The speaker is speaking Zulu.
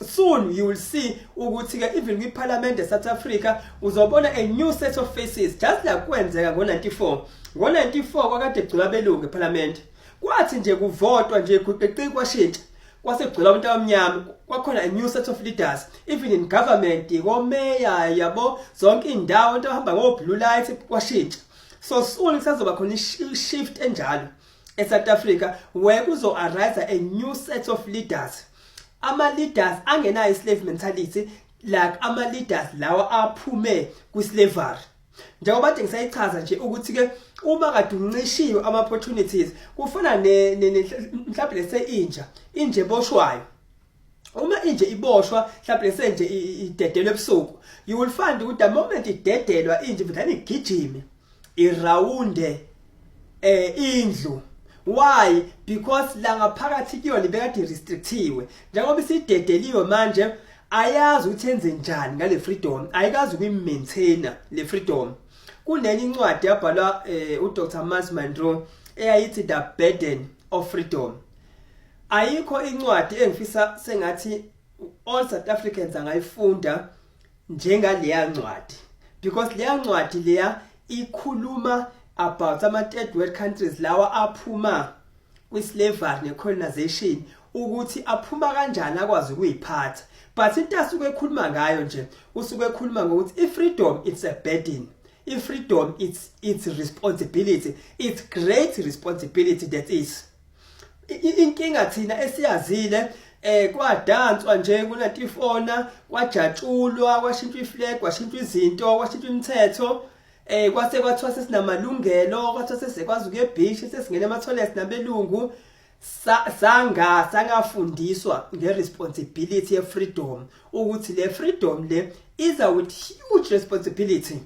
soon you will see ukuthi ke even kwiParliament eSouth Africa uzobona a new set of faces just like kwenzeka ngo94 kwakade kugcina belungu eParliament kwathi nje kuvotwa nje kuqeqi kwashintsha kwasegcila abantu abamnyama kwakhona a new set of leaders even in government komeya yabo zonke indawo into ahamba ngo blue light kwashintsha so soon kusazoba khona shift enjalo eSouth Africa where kuzo arise a new set of leaders ama leaders angena slave mentality like ama leaders lawa aphume kwislavery njengoba nje ngisayichaza nje ukuthi ke uma kade uncishiwe ama opportunities kufana mhlawumbe lese inja eboshwayo uma inje iboshwa mhlawumbe lese nje idedelwe ebusuku you will find ukuthi the moment idedelwa inje vele igijime irawunde indlu. Why? Because la ngaphakathi kuyo libekade restrictiwe njengoba isidedeliwe manje ayazi ukuthi enze njani ngale freedom ayikazi ukuyimaintaina le freedom. Kunenye incwadi yabhalwa uDr Miles Monroe eyayithi The Burden of Freedom. Ayikho incwadi engifisa sengathi all South Africans angayifunda njengaleya ncwadi because leya ncwadi leya ikhuluma about ama third world countries lawa aphuma kwislavery necolonization ukuthi aphuma kanjani akwazi ukuyiphatha but into asuke ekhuluma ngayo nje usuke ekhuluma ngokuthi freedom it's a burden freedom it's responsibility it's great responsibility that is inkinga thina esiyazile kwadanswa nje kuna94 kwajatshulwa kwashintshwa iflag kwashintshwa izinto kwashintshwa imithetho kwase kwathiwa sesinamalungelo kwathiwa sesikwazi ukuye beach sesingena ema-toilets nabelungu sangafundiswa nge-responsibility ye-freedom ukuthi le freedom le is with huge responsibility